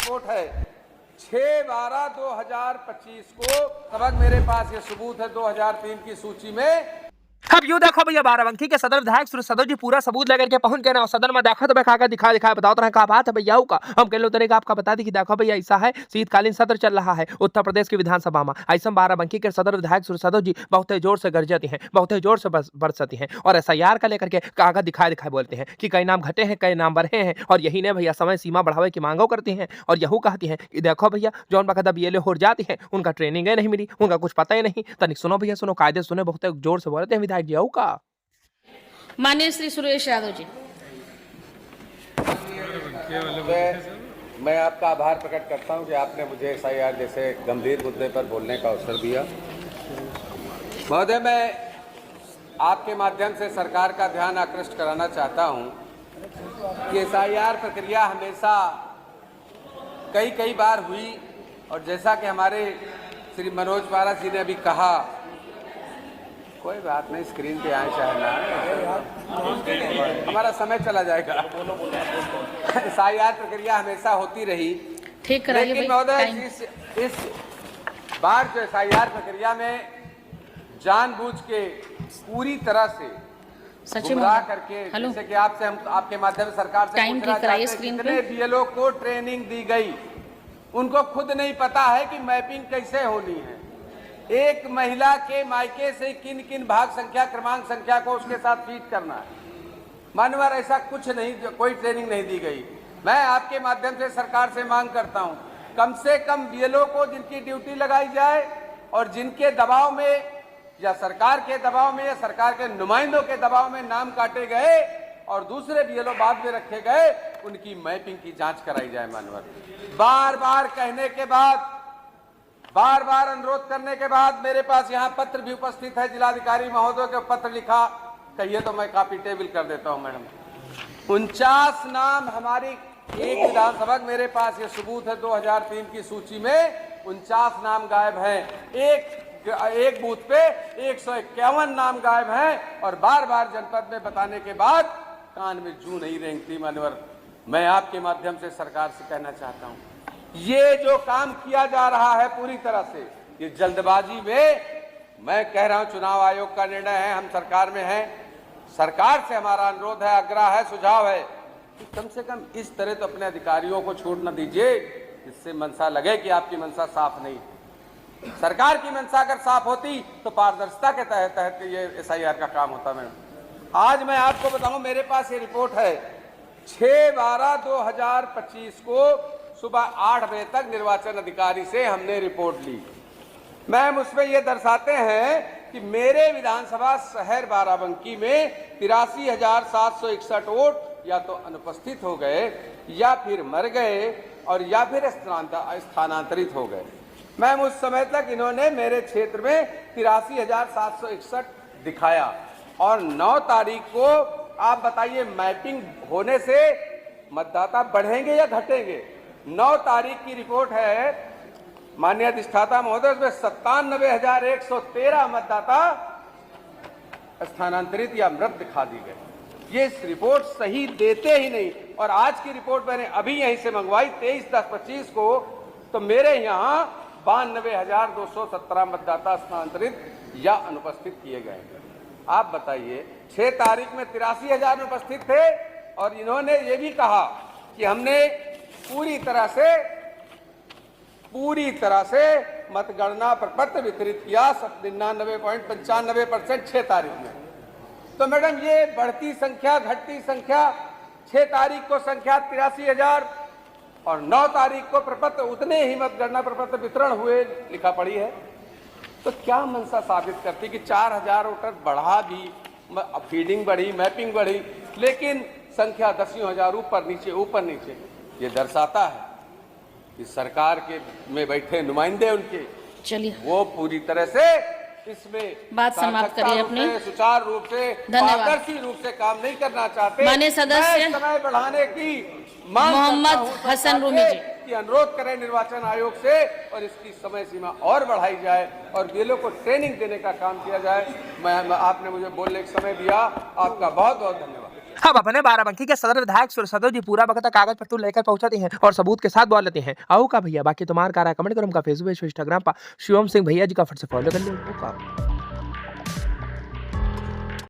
Report है 6/12/2025 को। सबक मेरे पास ये सबूत है 2003 की सूची में। अब यूं देखो भैया, बाराबंकी के सदर विधायक सुरेश यादव जी पूरा सबूत लेकर के पहुंच गए ना सदन में। देखो तो मैं काका दिखा बताओ तो क्या बात है भैया का। हम कह लो तरीका आपका बता दी कि देखो भैया ऐसा है, शीतकालीन सत्र चल रहा है उत्तर प्रदेश की विधानसभा में। ऐसा बाराबंकी के सदर विधायक सुरेश यादव जी बहुत जोर से गरजती हैं, बहुत जोर से बरसती हैं और SIR का लेकर के काका दिखाए बोलते हैं कि कई नाम घटे हैं, कई नाम बढ़े हैं। और यही ने भैया समय सीमा बढ़ावे की मांगों करती हैं और यहू कहती हैं कि देखो भैया जौन बखदा BLO हो जाती है उनका ट्रेनिंग नहीं मिली, उनका कुछ पता ही नहीं। तनिक सुनो भैया, सुनो कायदे सुने, बहुत जोर से बोलते हैं विधायक जी का। माननीय श्री सुरेश यादव जी। मैं आपका आभार प्रकट करता हूं कि आपने मुझे SIR जैसे गंभीर मुद्दे पर बोलने का अवसर दिया। महोदय, मैं आपके माध्यम से सरकार का ध्यान आकृष्ट कराना चाहता हूं कि SIR प्रक्रिया हमेशा कई बार हुई और जैसा कि हमारे श्री मनोज पारा जी ने अभी कहा, कोई बात नहीं, स्क्रीन पे आए चाहे ना, हमारा समय चला जाएगा। SIR प्रक्रिया हमेशा होती रही, ठीक, लेकिन महोदय इस बार जो SIR प्रक्रिया में जानबूझ के पूरी तरह से गुमराह करके, जैसे कि आपसे हम आपके माध्यम से सरकार से पूछना चाहते हैं कितने BLO को ट्रेनिंग दी गई। उनको खुद नहीं पता है कि मैपिंग कैसे होनी है। एक महिला के मायके से किन किन भाग संख्या क्रमांक संख्या को उसके साथ फीड करना है। मानवर ऐसा कुछ नहीं, कोई ट्रेनिंग नहीं दी गई। मैं आपके माध्यम से सरकार से मांग करता हूं कम से कम BLO को जिनकी ड्यूटी लगाई जाए और जिनके दबाव में या सरकार के दबाव में या सरकार के नुमाइंदों के दबाव में नाम काटे गए और दूसरे BLO बाद में रखे गए, उनकी मैपिंग की जांच कराई जाए। मानवर बार बार कहने के बाद, बार बार अनुरोध करने के बाद मेरे पास यहाँ पत्र भी उपस्थित है, जिलाधिकारी महोदय के पत्र लिखा, कहिए तो मैं कॉपी टेबल कर देता हूँ मैडम। 49 नाम हमारी एक विधानसभा, मेरे पास ये सबूत है 2003 की सूची में 49 नाम गायब हैं। एक बूथ पे 151 नाम गायब हैं और बार बार जनपद में बताने के बाद कान में जू नहीं रेंगती। मानवर, मैं आपके माध्यम से सरकार से कहना चाहता हूँ, ये जो काम किया जा रहा है पूरी तरह से ये जल्दबाजी में, मैं कह रहा हूं चुनाव आयोग का निर्णय है, हम सरकार में हैं। सरकार से हमारा अनुरोध है, आग्रह है, सुझाव है कि कम से कम इस तरह तो अपने अधिकारियों को छूट न दीजिए जिससे मंशा लगे कि आपकी मंशा साफ नहीं। सरकार की मंशा अगर साफ होती तो पारदर्शिता के तहत ये SIR का काम होता। मैडम, आज मैं आपको बताऊं, मेरे पास ये रिपोर्ट है 6/12/2025 को सुबह 8 बजे तक निर्वाचन अधिकारी से हमने रिपोर्ट ली। मैम, उसमें यह दर्शाते हैं कि मेरे विधानसभा शहर बाराबंकी में 83,761 वोट या तो अनुपस्थित हो गए या फिर मर गए और या फिर स्थानांतरित हो गए। मैम, उस समय तक इन्होंने मेरे क्षेत्र में 83,761 दिखाया और 9 तारीख को आप बताइए मैपिंग होने से मतदाता बढ़ेंगे या घटेंगे? 9 तारीख की रिपोर्ट है माननीय अधिष्ठाता महोदय, उसमें 97,113 मतदाता स्थानांतरित या मृत दिखा दी गए। ये रिपोर्ट सही देते ही नहीं। और आज की रिपोर्ट मैंने अभी यहीं से मंगवाई 23/10/25 को, तो मेरे यहाँ 92,217 मतदाता स्थानांतरित या अनुपस्थित किए गए। आप बताइए, 6 तारीख में 83,000 अनुपस्थित थे और इन्होंने ये भी कहा कि हमने पूरी तरह से मतगणना प्रपत्र वितरित किया 99.95% 6 तारीख में। तो मैडम, ये बढ़ती संख्या घटती संख्या, 6 तारीख को संख्या 83,000 और 9 तारीख को प्रपत्र उतने ही मतगणना प्रपत्र वितरण हुए लिखा पड़ी है। तो क्या मंशा साबित करती कि 4,000 वोटर बढ़ा भी, फीडिंग बढ़ी, मैपिंग बढ़ी, लेकिन संख्या 10,000 ऊपर नीचे। ये दर्शाता है कि सरकार के में बैठे नुमाइंदे उनके, चलिए, वो पूरी तरह से इसमें बात समाप्त करिए अपनी, सुचारू रूप से, पारदर्शी रूप से काम नहीं करना चाहते। माननीय सदस्य समय बढ़ाने की मांग मोहम्मद हसन रूमी जी की अनुरोध करें निर्वाचन आयोग से और इसकी समय सीमा और बढ़ाई जाए और BLO को ट्रेनिंग देने का काम किया जाए। आपने मुझे बोलने का समय दिया, आपका बहुत बहुत धन्यवाद। हम अपने बाराबंकी के सदर विधायक सूर्य सदव जी पूरा बखत कागज पत्र लेकर पहुंचाते हैं और सबूत के साथ बोल लेते हैं। आओ का भैया, बाकी तुम्हारा कमेंट करो, हमका फेसबुक इंस्टाग्राम पर शिवम सिंह भैया जी का फट से फॉलो कर लो।